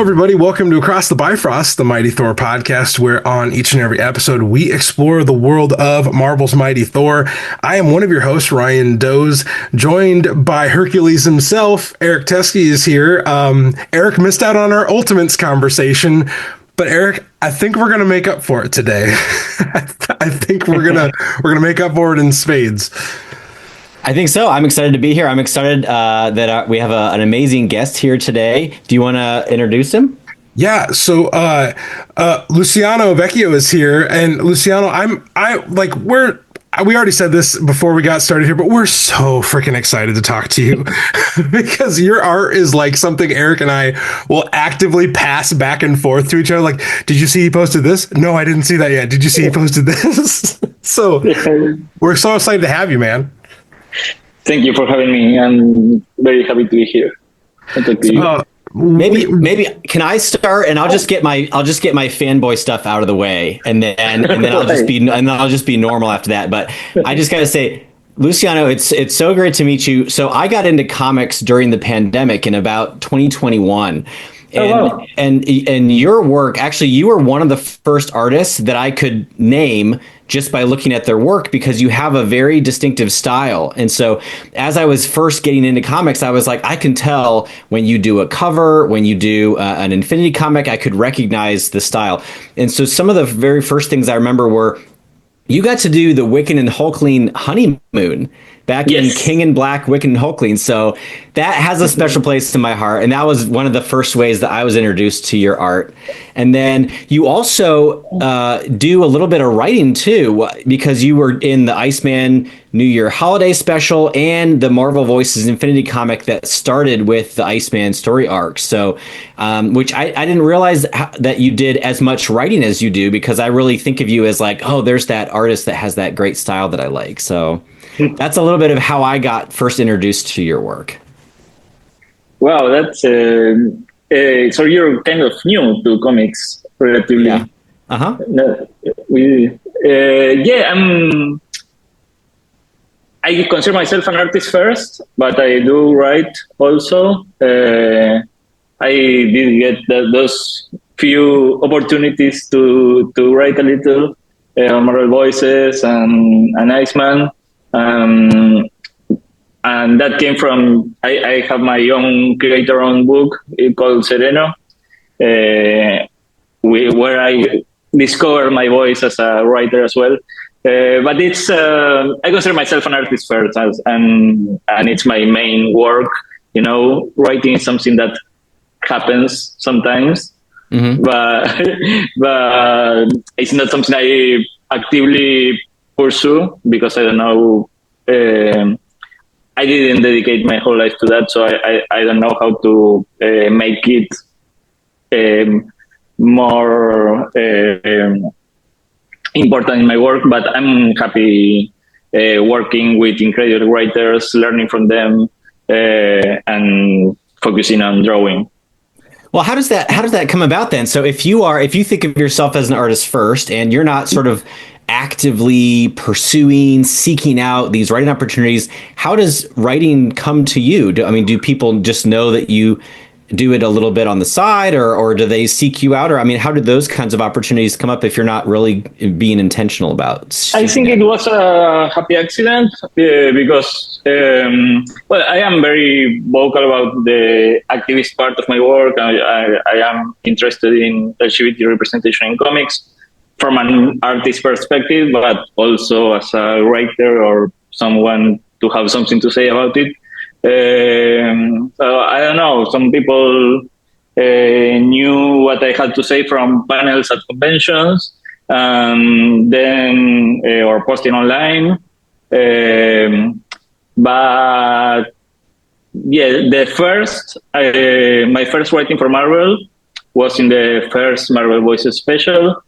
everybody. Welcome to Across the Bifrost, the Mighty Thor podcast, where on each and every episode we explore the world of Marvel's Mighty Thor. I am one of your hosts, Ryan Doze, joined by Hercules himself. Eric Teskey is here. Eric missed out on our Ultimates conversation, but Eric, I think we're gonna make up for it today. I think we're gonna make up for it in spades. I think so. I'm excited to be here. I'm excited that we have an amazing guest here today. Do you want to introduce him? Yeah. So Luciano Vecchio is here, and Luciano, we already said this before we got started here, but we're so freaking excited to talk to you because your art is like something Eric and I will actively pass back and forth to each other. Like, did you see he posted this? No, I didn't see that yet. Did you see he posted this? So we're so excited to have you, man. Thank you for having me. I'm very happy to be here. Maybe can I start and I'll just get my fanboy stuff out of the way and then I'll just be normal after that. But I just gotta say, Luciano, it's so great to meet you. So I got into comics during the pandemic in about 2021. And your work, actually, you were one of the first artists that I could name just by looking at their work because you have a very distinctive style. And so as I was first getting into comics, I was like, I can tell when you do a cover, when you do an Infinity comic, I could recognize the style. And so some of the very first things I remember were you got to do the Wiccan and Hulkling honeymoon back in King in Black, Wiccan and Hulkling. So that has a special place in my heart. And that was one of the first ways that I was introduced to your art. And then you also do a little bit of writing too, because you were in the Iceman New Year holiday special and the Marvel Voices Infinity comic that started with the Iceman story arc. So, which I didn't realize that you did as much writing as you do, because I really think of you as like, oh, there's that artist that has that great style that I like. So that's a little bit of how I got first introduced to your work. Wow, that's so you're kind of new to comics, relatively. Yeah. I consider myself an artist first, but I do write also. I did get those few opportunities to write a little Marvel Voices and Iceman. And that came from, I have my own creator-owned book called Sereno, where I discovered my voice as a writer as well. But it's, I consider myself an artist first, and it's my main work. You know, writing is something that happens sometimes, but it's not something I actively pursue because I don't know. I didn't dedicate my whole life to that, so I don't know how to make it more important in my work. But I'm happy working with incredible writers, learning from them, and focusing on drawing. Well, how does that come about then? So if you think of yourself as an artist first, and you're not sort of actively seeking out these writing opportunities, how does writing come to you? Do people just know that you do it a little bit on the side, or do they seek you out? Or, how did those kinds of opportunities come up if you're not really being intentional about? I think it was a happy accident because, I am very vocal about the activist part of my work. I am interested in LGBT representation in comics from an artist perspective, but also as a writer or someone to have something to say about it. So I don't know, some people knew what I had to say from panels at conventions, then or posting online. But yeah, my first writing for Marvel was in the first Marvel Voices special.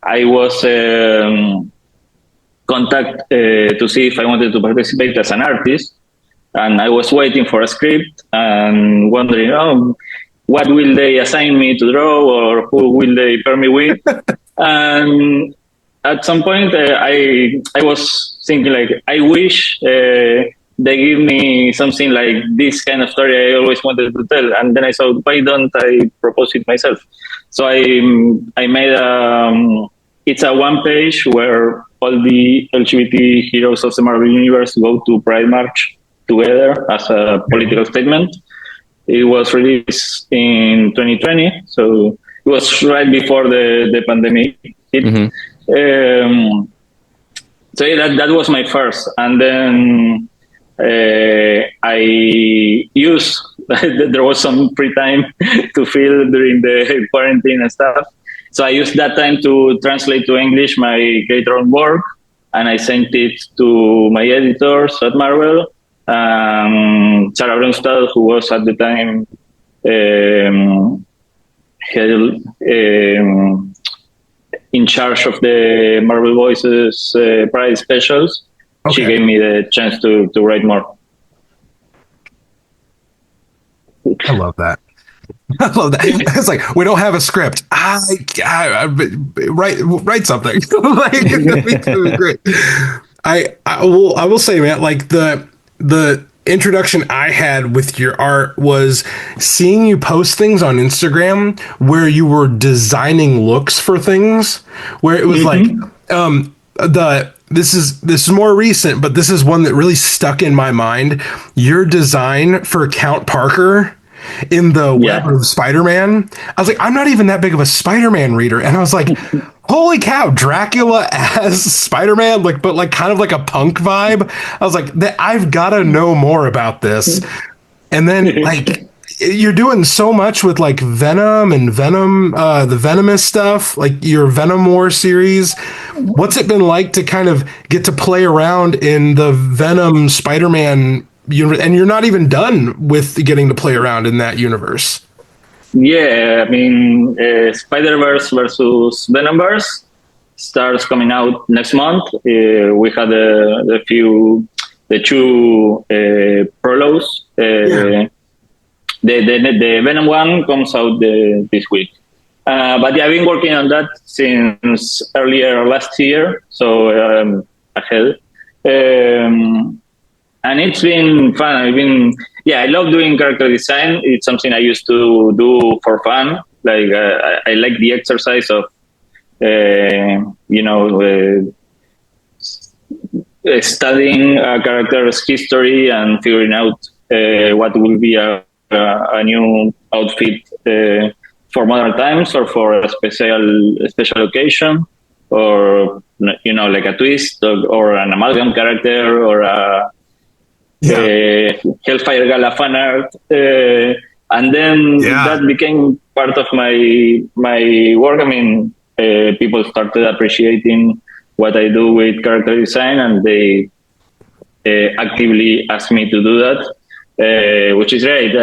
I was contacted to see if I wanted to participate as an artist. And I was waiting for a script and wondering, what will they assign me to draw, or who will they pair me with? And at some point, I was thinking, like, I wish they give me something like this kind of story I always wanted to tell, and then I thought, why don't I propose it myself? So I made it's a one page where all the LGBT heroes of the Marvel Universe go to Pride March together as a political statement. It was released in 2020, so it was right before the pandemic hit. So yeah, that was my first, and then I used there was some free time to fill during the quarantine and stuff. So I used that time to translate to English my creator own work, and I sent it to my editors at Marvel. Sarah Brunstad, who was at the time in charge of the Marvel Voices Pride specials. Okay. She gave me the chance to write more. I love that. I love that. It's like, we don't have a script. I write something. Like, it was great. I will say, man, like the introduction I had with your art was seeing you post things on Instagram where you were designing looks for things, where it was like this is more recent, but this is one that really stuck in my mind. Your design for Count Parker in the Web of Spider-Man. I was like, I'm not even that big of a Spider-Man reader, and I was like, holy cow, Dracula as Spider-Man, like, but like kind of like a punk vibe. I was like, I've got to know more about this. And then like you're doing so much with like Venom and Venom, the Venomous stuff, like your Venom War series. What's it been like to kind of get to play around in the Venom Spider-Man universe? And you're not even done with getting to play around in that universe. Yeah, I mean, Spiderverse versus Venomverse starts coming out next month. We had the two prologues. The Venom one comes out this week. But yeah, I've been working on that since earlier last year, so ahead. And it's been fun. I love doing character design. It's something I used to do for fun. Like I like the exercise of, studying a character's history and figuring out what will be a new outfit for modern times or for a special occasion, or like a twist or an amalgam character or a Hellfire Gala fan art, and then that became part of my work. I mean, people started appreciating what I do with character design, and they actively asked me to do that, which is great.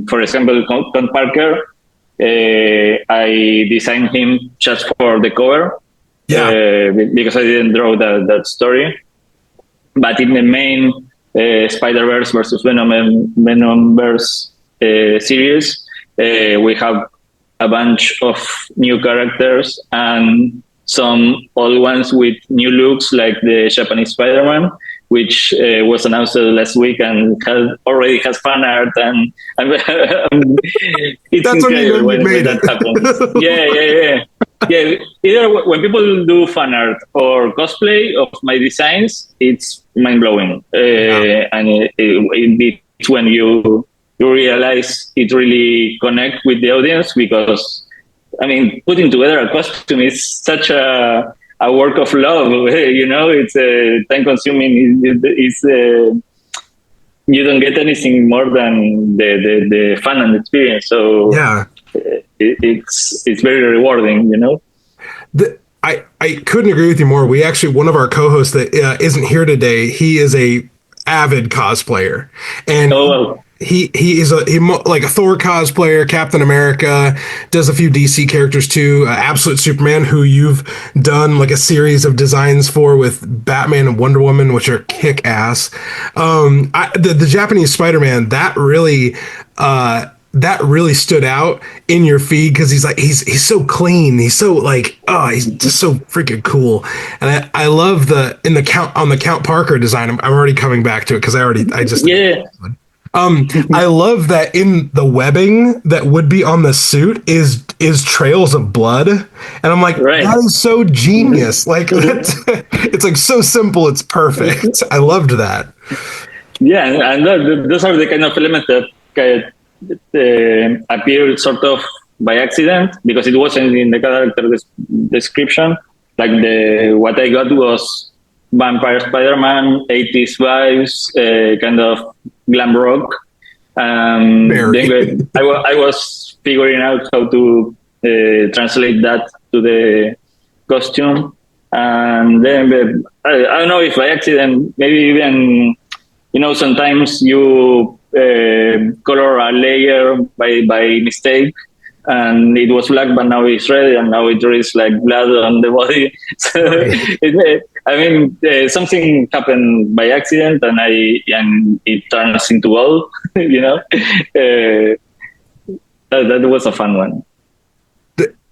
For example, Count Parker, I designed him just for the cover, because I didn't draw that story. But in the main Spiderverse versus Venomverse series, we have a bunch of new characters and some old ones with new looks, like the Japanese Spider-Man, which was announced last week and already has fan art, and it's that's incredible when that happens. Yeah, either when people do fan art or cosplay of my designs, it's mind-blowing. And it's when you realize it really connects with the audience, because, I mean, putting together a costume is such a work of love. It's time-consuming. It's you don't get anything more than the fun and experience. So it's very rewarding, I couldn't agree with you more. We actually, one of our co-hosts that isn't here today, he is a avid cosplayer, and he is like a Thor cosplayer, Captain America, does a few DC characters too, Absolute Superman, who you've done like a series of designs for with Batman and Wonder Woman, which are kick ass. The Japanese Spider-Man, that really that really stood out in your feed because he's so clean. He's so like, oh, he's just so freaking cool. And I love the Count Parker design. I'm already coming back to it because I just Yeah. I love that in the webbing that would be on the suit is trails of blood, and I'm like, Right. that is so genius. Like it's like so simple, it's perfect. I loved that. Yeah, and those are the kind of elements that appeared sort of by accident because it wasn't in the character description. Like what I got was Vampire Spider-Man, 80s vibes, kind of glam rock. Very. Then I was figuring out how to translate that to the costume. And then I don't know if by accident, maybe even, sometimes you color a layer by mistake and it was black, but now it's red and now it is like blood on the body. So something happened by accident and it turns into gold, that was a fun one.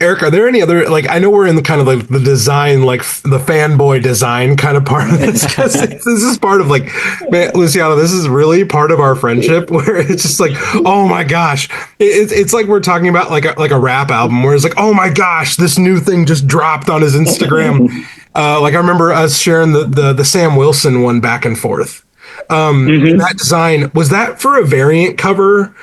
Eric, are there any other, like, I know we're in the kind of like the design, like the fanboy design kind of part of this, because this is part of like, man, Luciano, this is really part of our friendship where it's just like, oh my gosh, it's like we're talking about like a rap album where it's like, oh my gosh, this new thing just dropped on his Instagram. Like I remember us sharing the Sam Wilson one back and forth. That design, was that for a variant cover?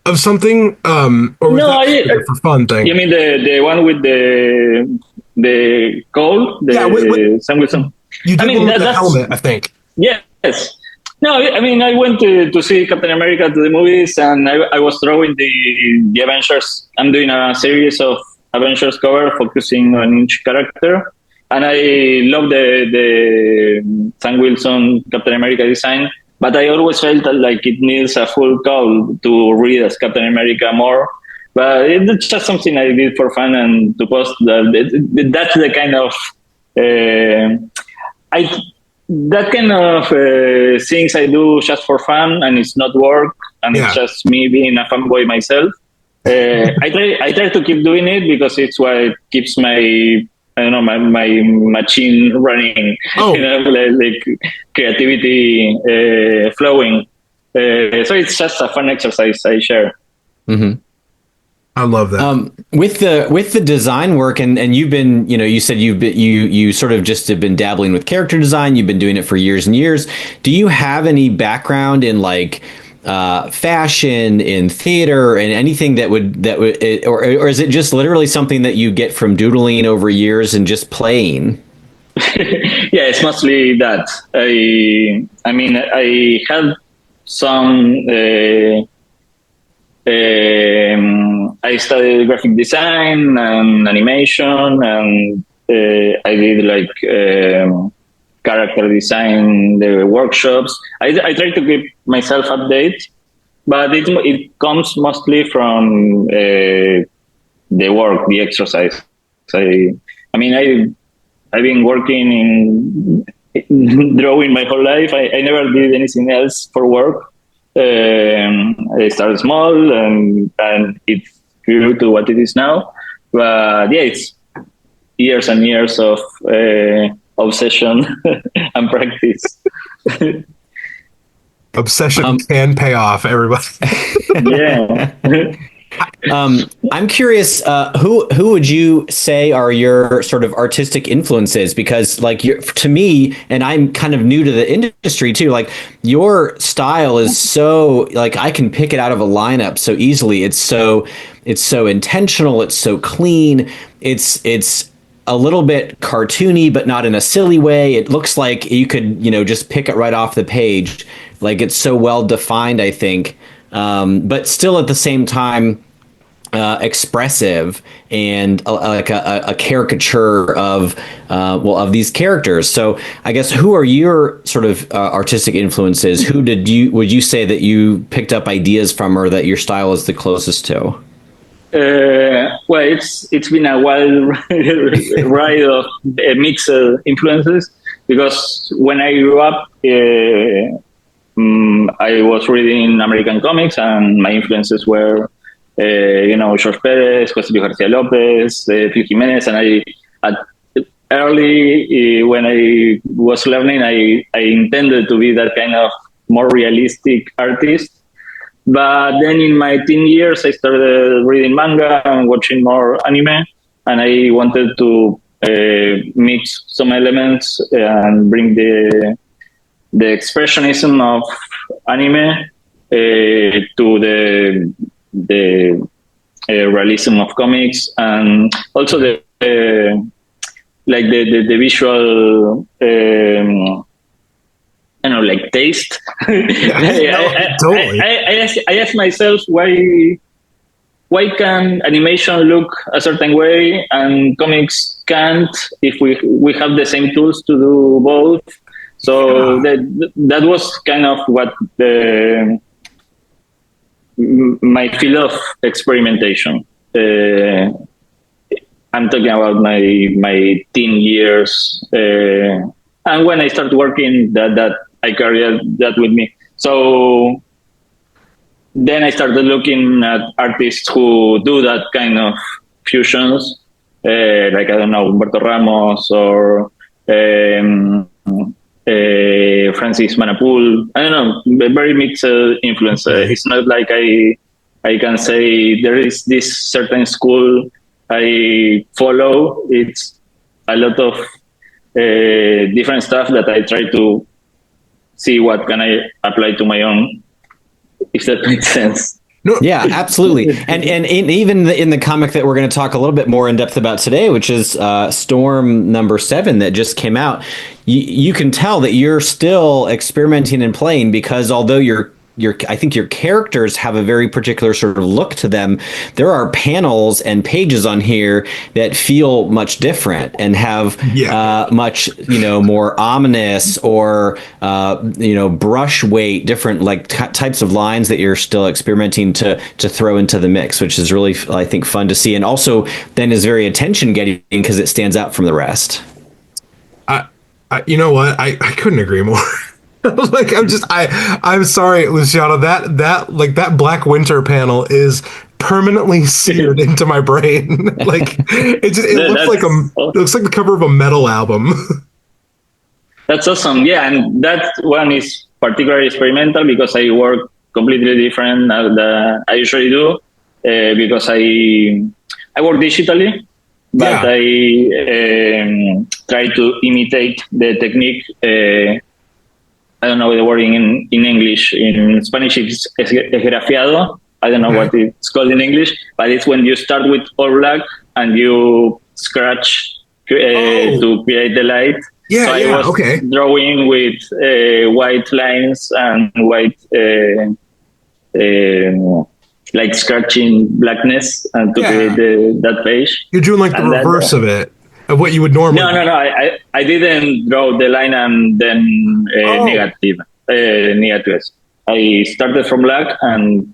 Of something, or was that for fun thing? You mean the one with the gold? Sam Wilson. You did one with the helmet, I think. Yes. No, I went to see Captain America to the movies, and I was drawing the Avengers. I'm doing a series of Avengers cover focusing on each character, and I love the Sam Wilson Captain America design. But I always felt like it needs a full cowl to read as Captain America more. But it's just something I did for fun and to post. That's the kind of things I do just for fun, and it's not work, and it's just me being a fanboy myself. I try to keep doing it because it's what keeps my machine running, like creativity flowing. So it's just a fun exercise I share. Mm-hmm. I love that. With the design work, and you've been, you said you sort of just have been dabbling with character design. You've been doing it for years and years. Do you have any background in like fashion, in theater, and anything that would or is it just literally something that you get from doodling over years and just playing? Yeah, it's mostly that. I had some. I studied graphic design and animation, and I did like character design, the workshops. I try to keep myself updated, but it comes mostly from the work, the exercise. I've been working in drawing my whole life. I never did anything else for work. I started small and it grew to what it is now. But yeah, it's years and years of obsession and practice. Obsession can pay off, everybody. Yeah. I'm curious, who would you say are your sort of artistic influences? Because like to me, and I'm kind of new to the industry too, like your style is so like I can pick it out of a lineup so easily. It's so intentional. It's so clean. It's a little bit cartoony, but not in a silly way. It looks like you could, just pick it right off the page. Like it's so well defined, I think. But still at the same time expressive and like a caricature of these characters. So I guess who are your sort of artistic influences? Who would you say that you picked up ideas from, or that your style is the closest to? Well, it's been a wild ride of mixed influences, because when I grew up, I was reading American comics, and my influences were, George Perez, José Luis García López, Phil Jiménez, and at early when I was learning, I intended to be that kind of more realistic artist. But then in my teen years, I started reading manga and watching more anime, and I wanted to mix some elements and bring the expressionism of anime to the realism of comics, and also the visual like taste. Totally. I ask myself why can animation look a certain way and comics can't, if we have the same tools to do both. So that was kind of what my field of experimentation. I'm talking about my teen years, and when I started working, that I carried that with me. So then I started looking at artists who do that kind of fusions, like, I don't know, Humberto Ramos or Francis Manapul. I don't know, very mixed influence. It's not like I can say there is this certain school I follow. It's a lot of different stuff that I try to see what can I apply to my own, if that makes sense. No. Yeah, absolutely. And even in the comic that we're going to talk a little bit more in depth about today, which is Storm #7 that just came out, you can tell that you're still experimenting and playing, because although I think your characters have a very particular sort of look to them, there are panels and pages on here that feel much different and have much, more ominous or, brush weight, different types of lines that you're still experimenting to throw into the mix, which is really, I think, fun to see. And also then is very attention getting because it stands out from the rest. You know what? I couldn't agree more. I'm sorry, Luciano, that Black Winter panel is permanently seared into my brain. It looks like the cover of a metal album. That's awesome. Yeah, and that one is particularly experimental because I work completely different than I usually do, because I work digitally, but I try to imitate the technique. I don't know the wording in English. In Spanish, it's esgrafiado. I don't know what it's called in English, but it's when you start with all black and you scratch to create the light. Yeah, so I was drawing with white lines and white, like scratching blackness and to create that page. You're doing the reverse of it. Of what you would normally. No. I didn't draw the line and then negatives. I started from black and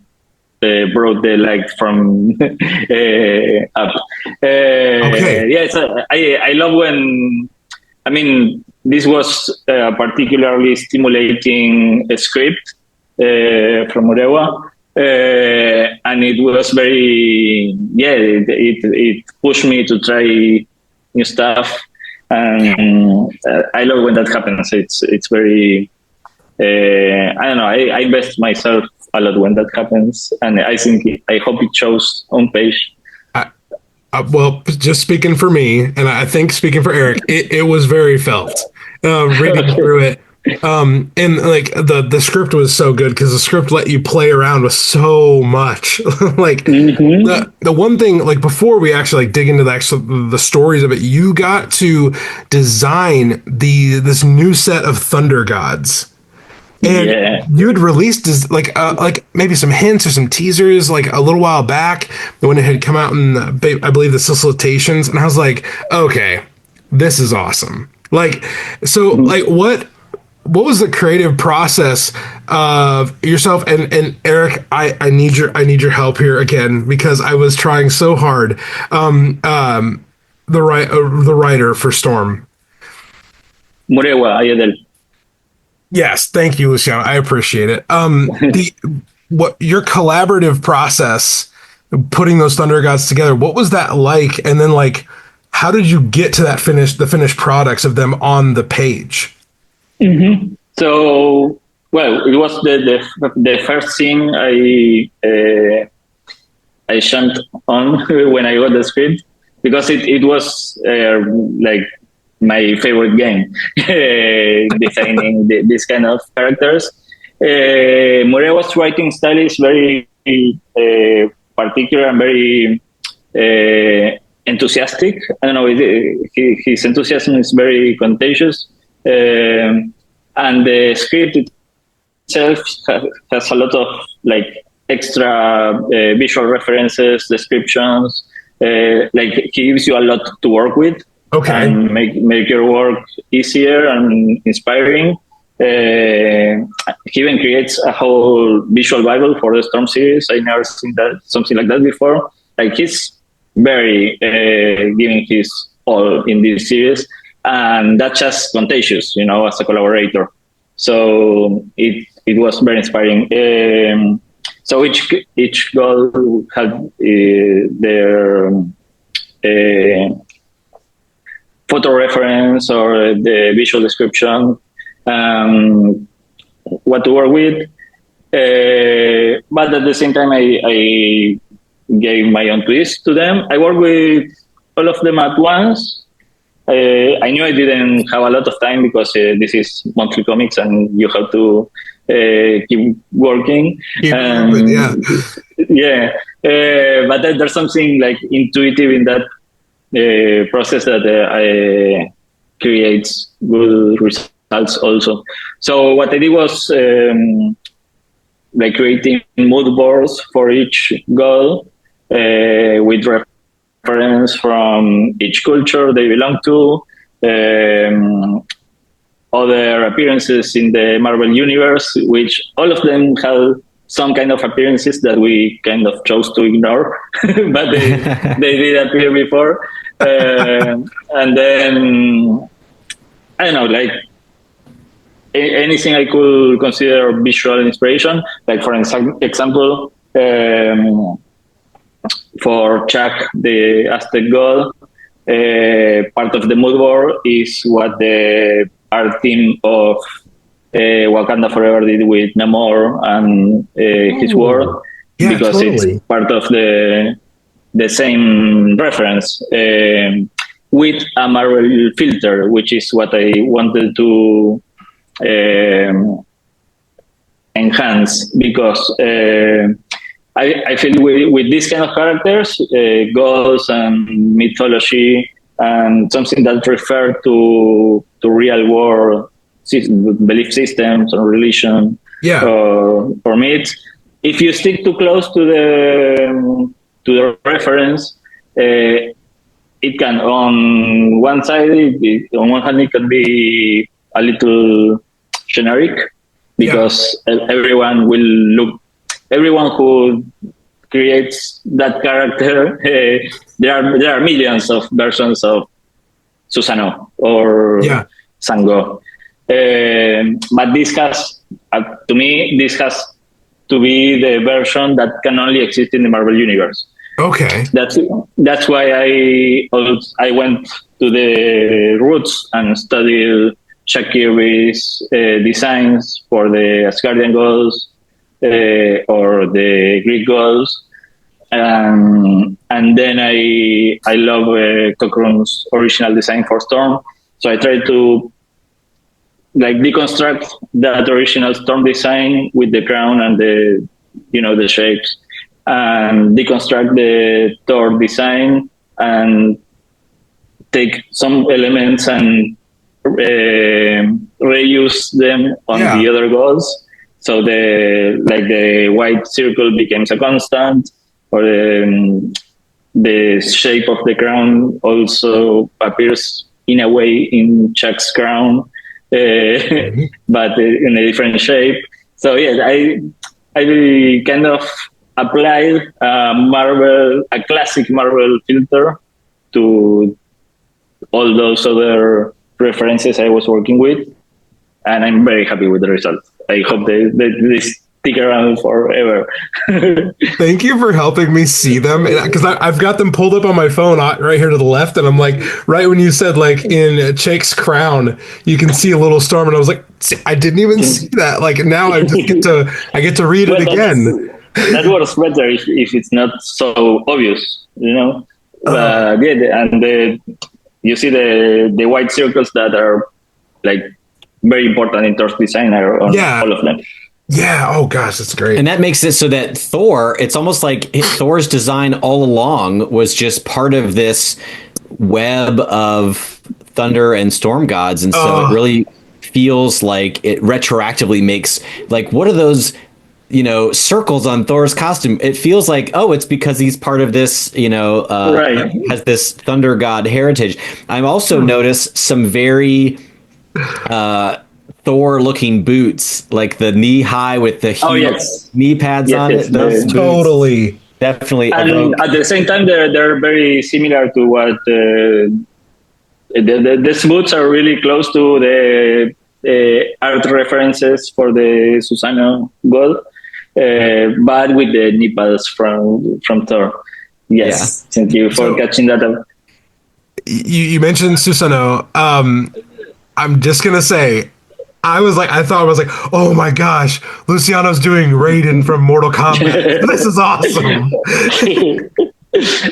brought the light from up. Yes, I love when. I mean, this was a particularly stimulating script from Urewa. And it was very, it pushed me to try new stuff, and I love when that happens. It's very, I don't know. I invest myself a lot when that happens, and I hope it shows on page. Well, just speaking for me, and I think speaking for Eric, it was very felt reading through it. And the script was so good because the script let you play around with so much. The one thing, before we actually dig into the stories of it, you got to design this new set of Thunder Gods. And you had released maybe some hints or some teasers a little while back when it had come out in I believe the Solicitations, and I was like, okay, this is awesome. What was the creative process of yourself and Eric? I need your help here again because I was trying so hard. The writer for Storm. Murewa Ayadel. Yes, thank you, Luciano. I appreciate it. The what your collaborative process putting those Thunder Gods together, what was that like? And then like how did you get to the finished products of them on the page? So, well, it was the first thing I jumped on when I got the script because it was like my favorite game, designing this kind of characters. Murewa's writing style is very particular and very enthusiastic. I don't know, his enthusiasm is very contagious. And the script itself has a lot of like extra visual references, descriptions. Like he gives you a lot to work with Okay. and make your work easier and inspiring. He even creates a whole visual bible for the Storm series. I never seen that something like that before. Like he's very giving his all in this series, and that's just contagious, you know, as a collaborator. So it was very inspiring. So each goal had their photo reference or the visual description, what to work with. But at the same time, I gave my own twist to them. I worked with all of them at once. I knew I didn't have a lot of time because this is monthly comics and you have to keep working. Yeah. Yeah, but there's something like intuitive in that process that creates good results also. So what I did was like creating mood boards for each goal with reference from each culture they belong to, other appearances in the Marvel universe, which all of them have some kind of appearances that we kind of chose to ignore, but they did appear before. And then, I don't know, like anything I could consider visual inspiration, like for example, for Chuck, the Aztec god, part of the mood board is what the art team of Wakanda Forever did with Namor and his world, Yeah, because totally. it's part of the same reference with a Marvel filter, which is what I wanted to enhance because I feel with these kind of characters, gods and mythology and something that refer to real world belief systems or religion Yeah. or myths. If you stick too close to the reference, it can on one side, on one hand, it can be a little generic because everyone who creates that character, there are millions of versions of Susano or Yeah. Sango. But to me, this has to be the version that can only exist in the Marvel universe. Okay. That's why I went to the roots and studied Jack Kirby's designs for the Asgardian gods or the Greek gods, and then I love Cochrun's original design for Storm, so I tried to like deconstruct that original Storm design with the crown and the shapes, and deconstruct the Thor design and take some elements and reuse them on the other gods. So the white circle becomes a constant, or the shape of the crown also appears in a way in Chuck's crown, but in a different shape. So yeah, I kind of applied a classic Marvel filter to all those other references I was working with. and I'm very happy with the result. I hope they stick around forever. Thank you for helping me see them, because I've got them pulled up on my phone right here to the left, and I'm like, right when you said like in Jake's crown, you can see a little storm, and I was like, I didn't even see that. Like now I just get to read it again. That was better if it's not so obvious, you know. You see the white circles that are like very important in Thor's design are on all of them. Yeah. Oh gosh, that's great. And that makes it so that Thor, it's almost like Thor's design all along was just part of this web of thunder and storm gods. And so it really feels like it retroactively makes, like, what are those, circles on Thor's costume? It feels like, it's because he's part of this, right. has this thunder god heritage. I've also noticed some very Thor looking boots, like the knee high with the huge knee pads on it. Those totally definitely. And at the same time, they're very similar to what these boots are really close to the art references for the Susano god, but with the knee pads from Thor. Yes, thank you for catching that up. You mentioned Susano. I'm just gonna say, I thought I was like, oh my gosh, Luciano's doing Raiden from Mortal Kombat. This is awesome.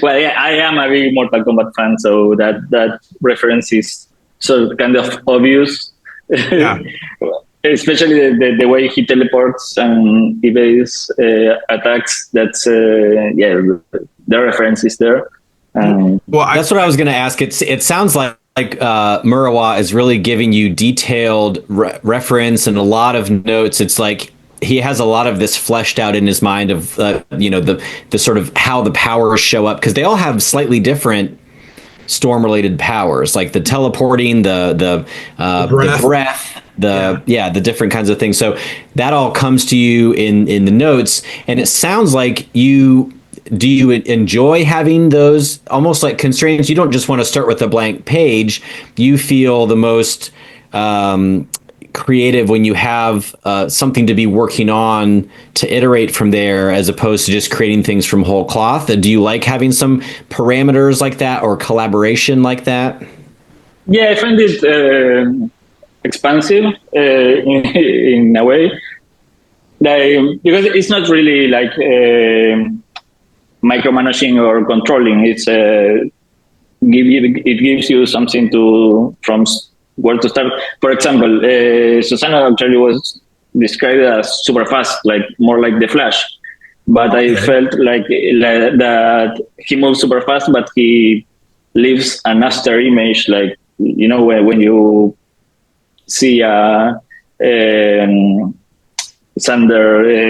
Well, yeah, I am a big Mortal Kombat fan, so that reference is so kind of obvious. Yeah. Especially the way he teleports and evades attacks. That's the reference is there. That's what I was going to ask. It sounds like Murawa is really giving you detailed reference and a lot of notes. It's like he has a lot of this fleshed out in his mind of the sort of how the powers show up, because they all have slightly different storm related powers, like the teleporting, the breath, the different kinds of things. So that all comes to you in the notes, and it sounds like do you enjoy having those almost like constraints? You don't just want to start with a blank page. You feel the most creative when you have something to be working on to iterate from there, as opposed to just creating things from whole cloth. Do you like having some parameters like that or collaboration like that? Yeah, I find it expansive in a way, because it's not really like micromanaging or controlling. It's it gives you something from where to start. For example, Susano actually was described as super fast, like more like the Flash. But I felt like that he moves super fast, but he leaves an after image, like when you see thunder,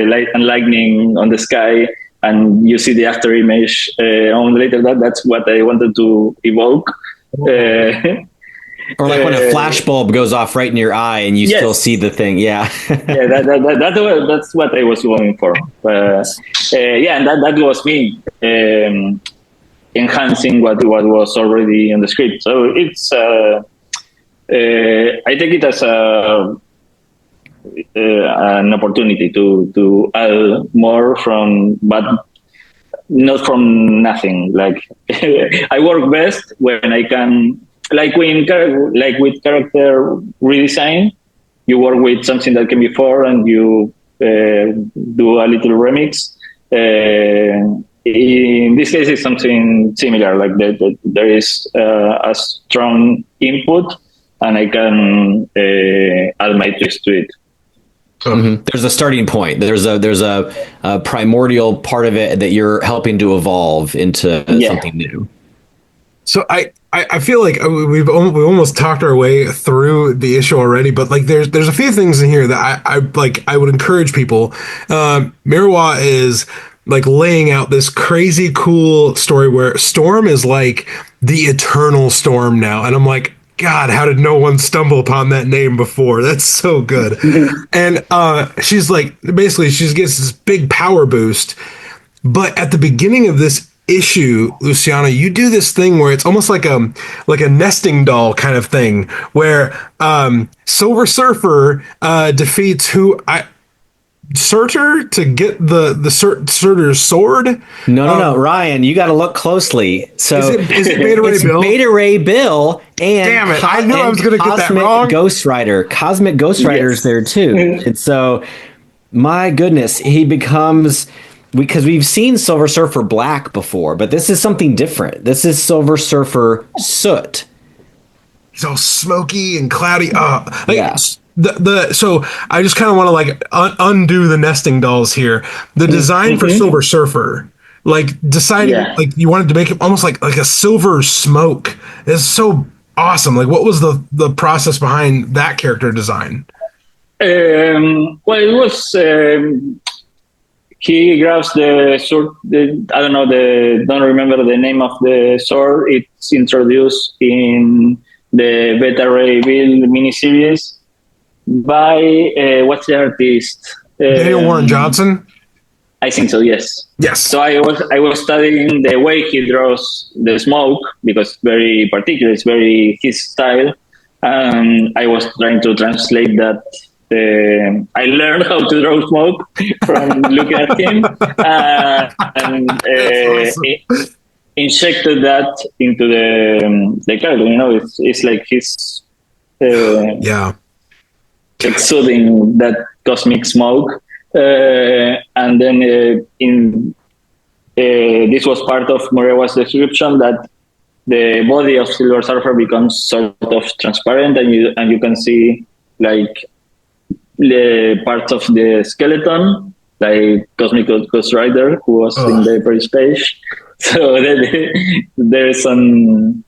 light and lightning on the sky, and you see the after image on later. That's what I wanted to evoke. Or like when a flash bulb goes off right in your eye and you still see the thing. Yeah. That's what I was going for. And that was me enhancing what was already in the script. So it's I take it as an opportunity to add more but not from nothing. Like I work best when I can, like with character redesign, you work with something that came before and you do a little remix. In this case, it's something similar, like there is a strong input and I can add my twist to it. Mm-hmm. There's a starting point. There's a primordial part of it that you're helping to evolve into something new. So I feel like we've almost talked our way through the issue already, but like there's a few things in here that I would encourage people. Mirawa is like laying out this crazy cool story where Storm is like the eternal Storm now, and I'm like, God, how did no one stumble upon that name before? That's so good. And she's like, basically, she gets this big power boost. But at the beginning of this issue, Luciano, you do this thing where it's almost like a nesting doll kind of thing, where Silver Surfer defeats who I Surtur to get Surtur's sword. No, Ryan, you got to look closely. So Is it Beta Ray it's Bill? Beta Ray Bill and Damn it! I knew I was going to get that Cosmic wrong. Ghost Rider. Cosmic Ghost Rider's there too. And so, my goodness, he becomes, because we've seen Silver Surfer Black before, but this is something different. This is Silver Surfer Soot. He's all smoky and cloudy. Yeah. So I just kind of want to like undo the nesting dolls here. The design for Silver Surfer, like deciding like you wanted to make it almost like a silver smoke, is so awesome. Like, what was the process behind that character design? Well, it was he grabs the sword. I don't know don't remember the name of the sword. It's introduced in the Beta Ray Bill miniseries by what's the artist? Daniel Warren Johnson. I think so. Yes. Yes. So I was studying the way he draws the smoke, because it's very particular. It's very his style, and I was trying to translate that. I learned how to draw smoke from looking at him, and Awesome. injected that into the character. You know, it's like his Yeah. exuding that cosmic smoke, and then this was part of Murewa's description, that the body of Silver Surfer becomes sort of transparent, and you can see like the parts of the skeleton, like Cosmic Ghost Rider, who was in the first page. So there's some,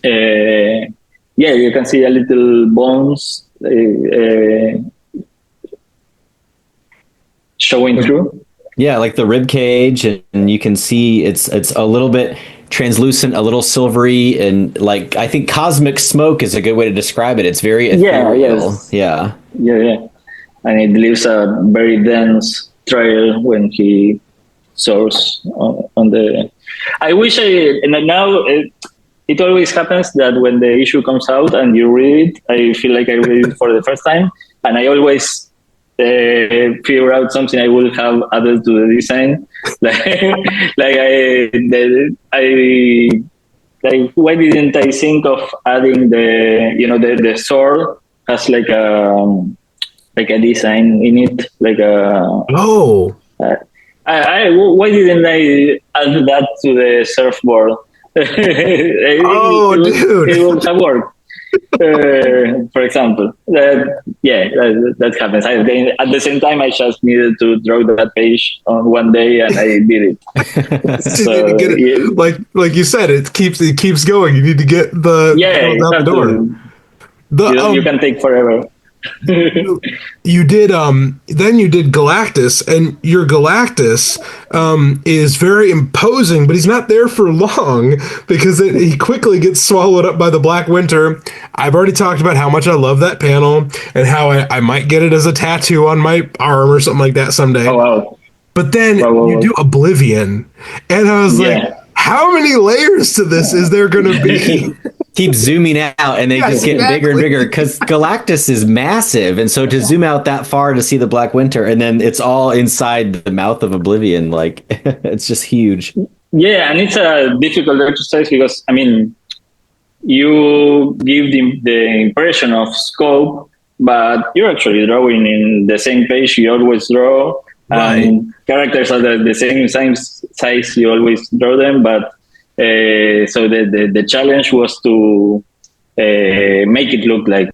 you can see a little bones showing through. Yeah, like the rib cage, and you can see it's a little bit translucent, a little silvery, and like I think cosmic smoke is a good way to describe it. It's very ethereal. Yeah. And it leaves a very dense trail when he soars on the. I wish and now it always happens that when the issue comes out and you read it, I feel like I read it for the first time, and I always figure out something I will have added to the design. Why didn't I think of adding the sword has like a design in it, like a. Why didn't I add that to the surfboard? It would have worked. For example, that happens. At the same time, I just needed to draw that page on one day, and I did it. So, get it. Like you said, it keeps going. You need to get the out the door. You can take forever. You did then you did Galactus, and your Galactus is very imposing, but he's not there for long because he quickly gets swallowed up by the Black Winter. I've already talked about how much I love that panel and how I might get it as a tattoo on my arm or something like that someday. Oh wow. But then you do Oblivion, and I was like, how many layers to this is there going to be? Keep zooming out, and they just get bigger and bigger because Galactus is massive, and so to zoom out that far to see the Black Winter, and then it's all inside the mouth of Oblivion, like it's just huge. Yeah, and it's a difficult exercise because you give the impression of scope, but you're actually drawing in the same page you always draw. And characters are the same size you always draw them, but so the challenge was to make it look like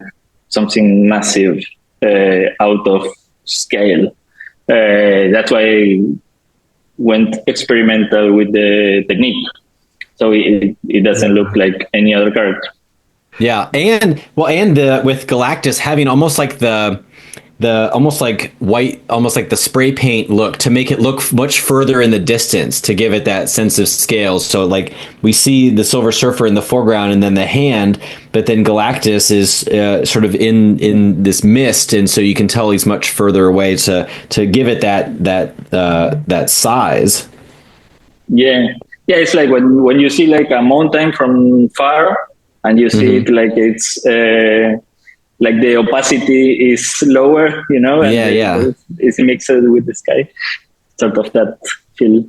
something massive out of scale. That's why I went experimental with the technique, so it doesn't look like any other character. Yeah, and with Galactus having almost like the almost like white, almost like the spray paint look to make it look much further in the distance to give it that sense of scale. So like we see the Silver Surfer in the foreground and then the hand, but then Galactus is sort of in this mist, and so you can tell he's much further away to give it that size. Yeah, yeah. It's like when you see like a mountain from far, and you see it like it's like the opacity is lower, and Yeah, yeah. it's mixed with the sky. Sort of that feel.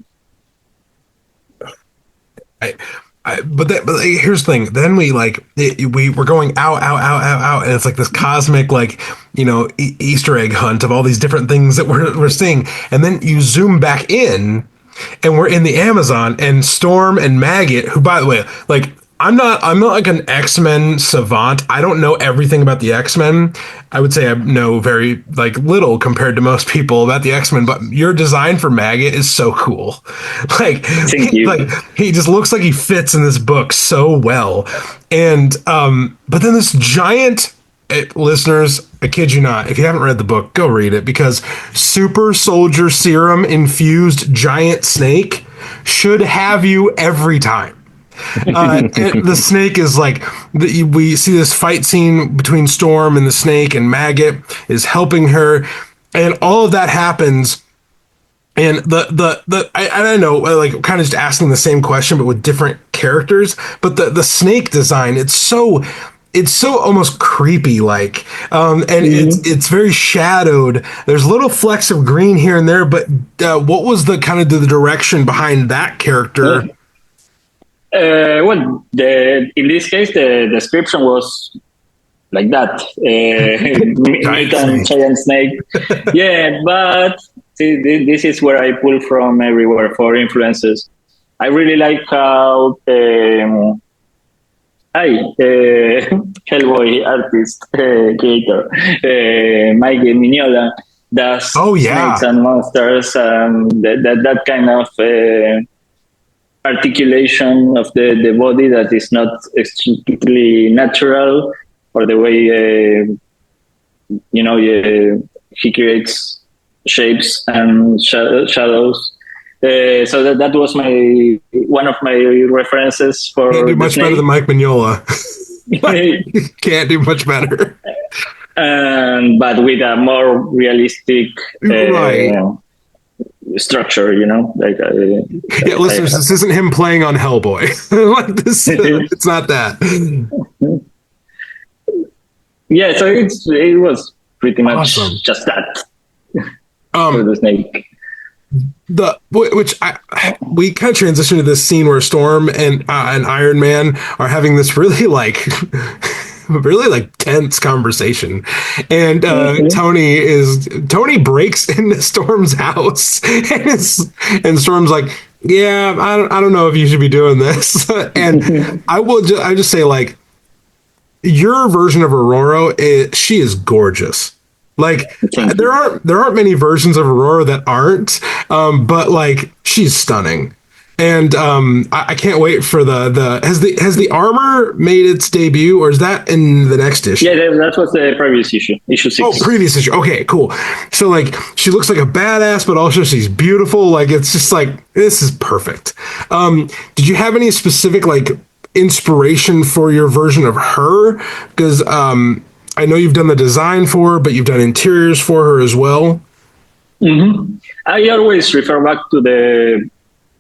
I, but like, here's the thing. Then we're going out, and it's like this cosmic Easter egg hunt of all these different things that we're seeing, and then you zoom back in, and we're in the Amazon, and Storm and Maggot, who, by the way, like I'm not like an X-Men savant. I don't know everything about the X-Men. I would say I know very like little compared to most people about the X-Men, but your design for Maggot is so cool. Like Thank you. like he just looks like he fits in this book so well. And but then this giant listeners, I kid you not, if you haven't read the book, go read it, because super soldier serum infused giant snake should have you every time. The snake is like we see this fight scene between Storm and the snake, and Maggot is helping her, and all of that happens. And I don't know, like kind of just asking the same question but with different characters. But the snake design, it's so almost creepy like, and it's very shadowed. There's little flecks of green here and there, but what was the kind of the direction behind that character? Well, in this case, the description was like that. Mutant giant snake. Yeah, but see, this is where I pull from everywhere for influences. I really like how Hellboy artist, creator, Mike Mignola does Oh yeah. snakes and monsters, that kind of articulation of the body that is not strictly natural, or the way he creates shapes and shadows. So that was one of my references for Can't do much better than Mike Mignola. snake. Can't do much better. But with a more realistic Right. structure, like Yeah, listeners, this isn't him playing on Hellboy. Like this, it's not that. Yeah, so it was pretty much Awesome. just that for the snake. We kind of transition to this scene where Storm and Iron Man are having this really like really like tense conversation, and Tony breaks into Storm's house, and Storm's like, yeah, I don't know if you should be doing this. And I just say, like, your version of Aurora, she is gorgeous. Like there aren't many versions of Aurora that aren't, but like she's stunning, and I can't wait for the has the armor made its debut, or is that in the next issue? Yeah, that was the previous issue 6. Oh, previous issue. Okay, cool. So like she looks like a badass, but also she's beautiful. Like it's just like this is perfect. Did you have any specific like inspiration for your version of her? Because I know you've done the design for her, but you've done interiors for her as well. Mm-hmm. I always refer back to the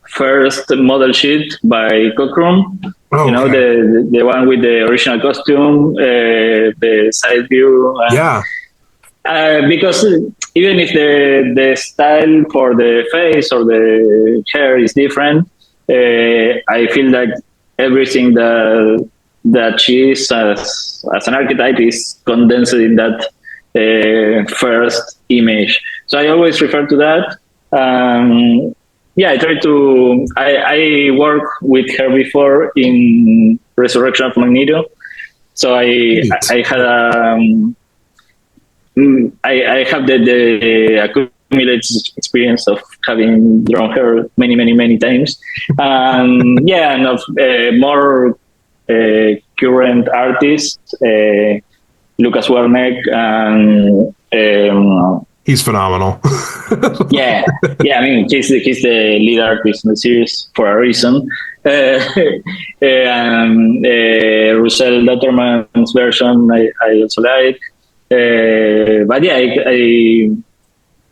first model sheet by Cockrum. Oh, the one with the original costume, the side view. Yeah. Because even if the style for the face or the hair is different, I feel like everything that she is as an archetype is condensed in that first image. So I always refer to that. I worked with her before in Resurrection of Magneto. So I had I have the accumulated experience of having drawn her many times. And of more current artists, Lucas Werneck, and he's phenomenal. yeah. I mean, he's the lead artist in the series for a reason. Russell Letterman's version I also like. But yeah,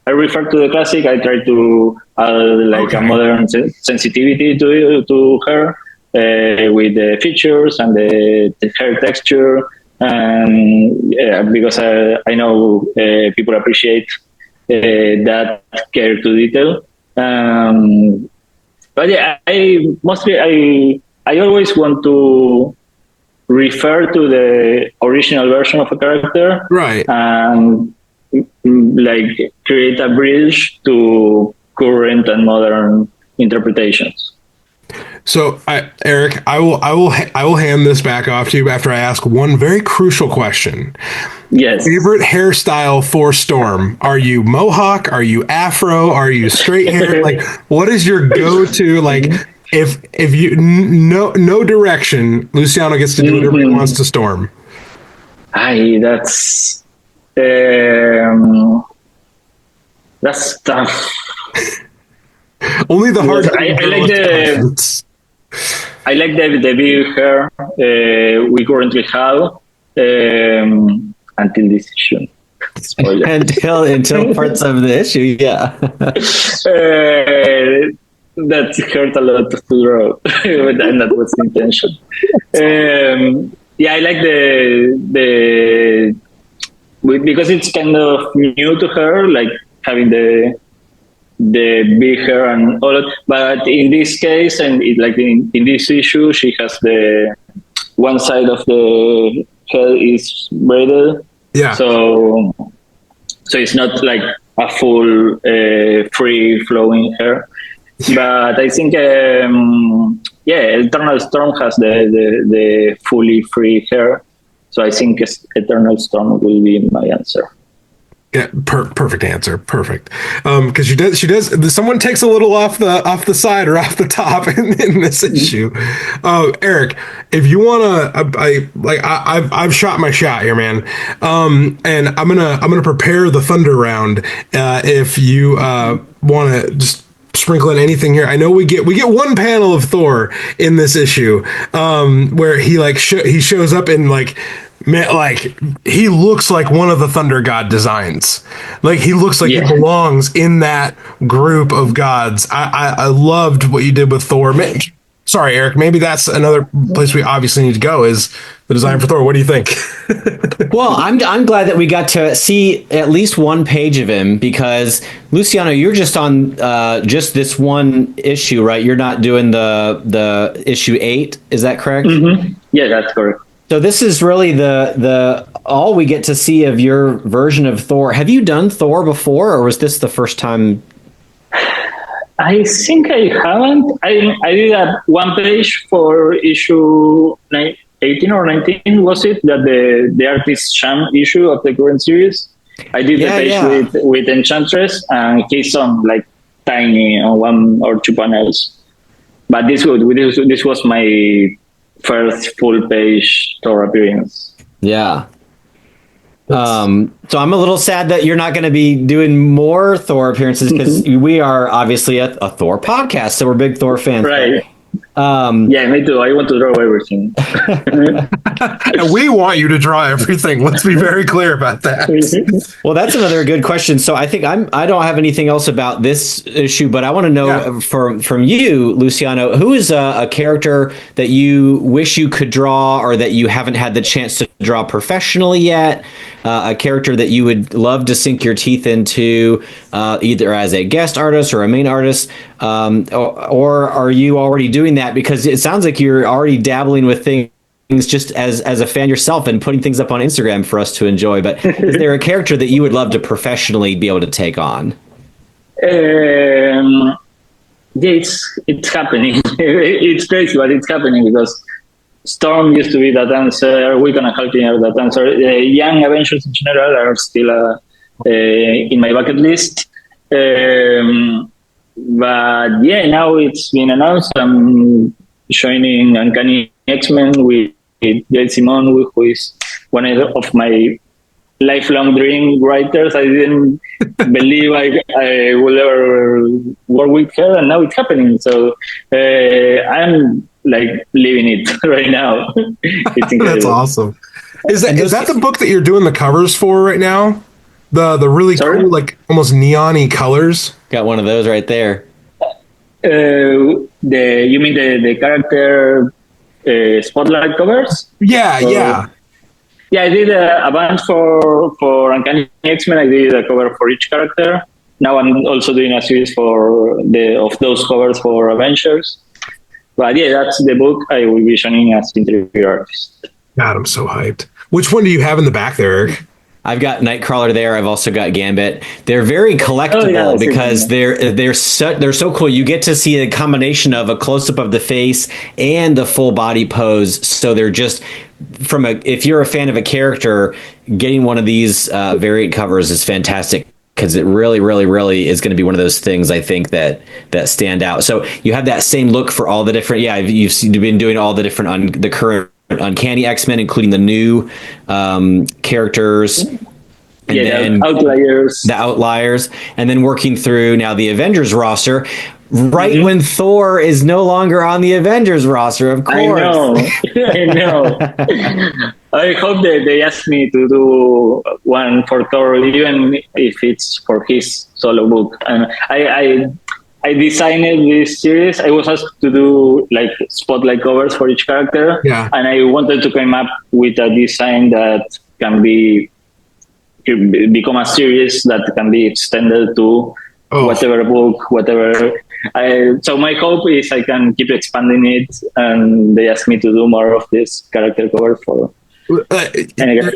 I I refer to the classic. I try to add like a modern sensitivity to her with the features and the hair texture, and because I know people appreciate that care to detail. But yeah, I always want to refer to the original version of a character, Right. and like create a bridge to current and modern interpretations. So, Eric, I will hand this back off to you after I ask one very crucial question. Yes. Favorite hairstyle for Storm? Are you mohawk? Are you afro? Are you straight hair? Like, what is your go-to? Like, if you no direction, Luciano gets to do whatever he wants to Storm. That's tough. Only the hard. I like the big hair we currently have until this issue. Spoiler. until parts of the issue, yeah. That hurt a lot to draw, but that was the intention. Yeah, I like the because it's kind of new to her, like having the big hair and all that. But in this case, and like in this issue, she has the one side of the head is braided. Yeah. So it's not like a full free flowing hair. But I think Eternal Storm has the fully free hair. So I think Eternal Storm will be my answer. Yeah, perfect answer. Perfect. Because she does. Someone takes a little off the side or off the top in this issue. Eric, if you wanna, I've shot my shot here, man. And I'm gonna prepare the thunder round. If you wanna just sprinkle in anything here. I know we get one panel of Thor in this issue, where he he shows up in he looks like one of the Thunder God designs. Like he looks like he belongs in that group of gods. I loved what you did with Thor. Sorry, Eric. Maybe that's another place we obviously need to go is the design for Thor. What do you think? Well, I'm glad that we got to see at least one page of him because Luciano, you're just on just this one issue, right? You're not doing the issue 8. Is that correct? Mm-hmm. Yeah, that's correct. So this is really the all we get to see of your version of Thor. Have you done Thor before, or was this the first time? I think I haven't. I did a one page for issue 18 or 19, was it? That the artist Sham issue of the current series. I did the page with Enchantress, and he's on like tiny on 1 or 2 panels. But this was my first full page Thor appearance. Yeah. So I'm a little sad that you're not going to be doing more Thor appearances because we are obviously a Thor podcast, so we're big Thor fans. Right. Yeah, me too. I want to draw everything. And we want you to draw everything. Let's be very clear about that. Well, that's another good question. So I think I don't have anything else about this issue, but I want to know from you, Luciano, who is a character that you wish you could draw or that you haven't had the chance to draw professionally yet? A character that you would love to sink your teeth into, either as a guest artist or a main artist, or are you already doing that? Because it sounds like you're already dabbling with things just as a fan yourself and putting things up on Instagram for us to enjoy. But is there a character that you would love to professionally be able to take on? Yeah, it's happening. It's crazy, but it's happening because Storm used to be that answer. We're gonna help you out that answer. Young Avengers in general are still in my bucket list. But yeah, now it's been announced. I'm joining Uncanny X-Men with Gail Simone, who is one of my lifelong dream writers. I didn't believe I would ever work with her, and now it's happening. So I'm like living it right now. It's incredible. That's awesome. Is that the book that you're doing the covers for right now? The really Sorry? cool, like almost neon-y colors. Got one of those right there. The you mean the character spotlight covers? Yeah, Or yeah. yeah, I did a bunch for Uncanny X-Men. I did a cover for each character. Now I'm also doing a series for the of those covers for Avengers. But yeah, that's the book I will be showing as interior artist. God, I'm so hyped. Which one do you have in the back there, Eric? I've got Nightcrawler there. I've also got Gambit. They're very Oh yeah, I collectible see because them. they're so cool. You get to see a combination of a close up of the face and the full body pose. So they're just from a if you're a fan of a character, getting one of these variant covers is fantastic because it really, really, really is going to be one of those things I think that stand out. So you have that same look for all the different. Yeah, you've been doing all the different the current Uncanny X-Men, including the new characters, and Yeah, then the outliers. the Outliers, and then working through now the Avengers roster. Right Mhm. when Thor is no longer on the Avengers roster, of I course. know, I know. I hope that they ask me to do one for Thor, even if it's for his solo book. And I designed this series. I was asked to do like spotlight covers for each character, Yeah. and I wanted to come up with a design that can become a series that can be extended to Oh, whatever book, whatever. So my hope is I can keep expanding it, and they ask me to do more of this character cover for. uh, And again,